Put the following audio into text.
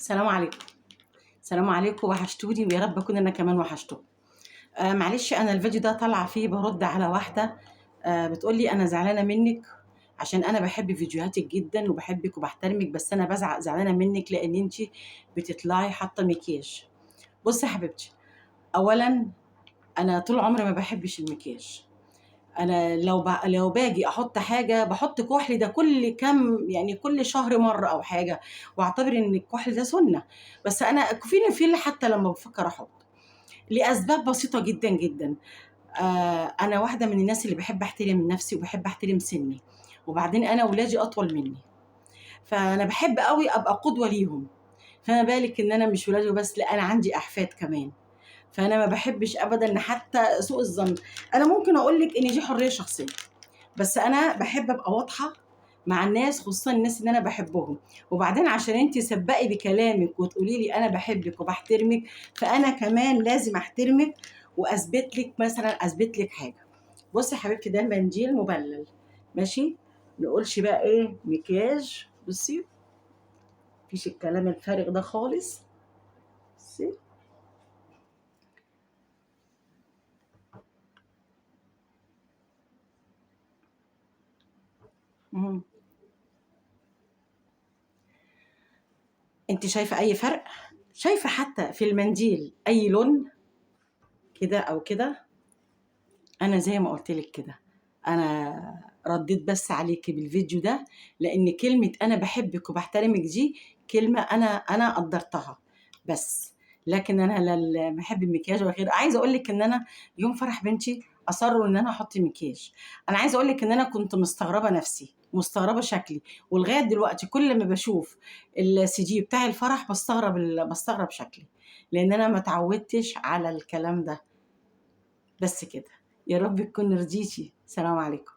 السلام عليكم. السلام عليكم، وحشتوني ويا رب اكون انا كمان وحشتكم. معلش، انا الفيديو ده طالعه فيه برد على واحده بتقول لي انا زعلانه منك عشان انا بحب فيديوهاتك جدا وبحبك وبحترمك، بس انا زعلانه منك لان انت بتطلعي حاطه مكياج. بصي يا حبيبتي، اولا انا طول عمري ما بحبش المكياج. انا لو باجي احط حاجه بحط كحل ده كل كام، يعني كل شهر مره او حاجه، واعتبر ان الكحل ده سنه. بس انا فين حتى لما بفكر احط لاسباب بسيطه جدا جدا. انا واحده من الناس اللي بحب احترم نفسي وبحب احترم سني، وبعدين انا ولادي اطول مني، فانا بحب قوي ابقى قدوه ليهم. فما بالك ان انا مش ولادي بس، لا انا عندي احفاد كمان. فانا ما بحبش ابدا ان حتى سوء الظن. انا ممكن اقول لك ان دي حريه شخصيه، بس انا بحب ابقى واضحه مع الناس، خصوصا الناس اللي انا بحبهم. وبعدين عشان انت سبقي بكلامك وتقولي لي انا بحبك وبحترمك، فانا كمان لازم احترمك واثبت لك، مثلا اثبت لك حاجه. بصي يا حبيبتي، ده المنديل مبلل، ماشي؟ نقولش بقى ايه مكياج. بصي، مفيش الكلام الفارغ ده خالص. بصي. مم. انت شايفه اي فرق؟ شايفه حتى في المنديل اي لون كده او كده؟ انا زي ما قلت لك كده، انا رديت بس عليكي بالفيديو ده لان كلمه انا بحبك وبحترمك دي كلمه انا قدرتها بس. لكن انا لا بحب المكياج ولا غيره. عايزه اقول لك ان انا يوم فرح بنتي اصروا ان انا احط مكياج. انا عايزه اقول لك ان انا كنت مستغربه نفسي، مستغربه شكلي، ولغايه دلوقتي كل ما بشوف السي جي بتاع الفرح بستغرب شكلي، لان انا ما اتعودتش على الكلام ده. بس كده. يا رب تكون رضيتي. سلام عليكم.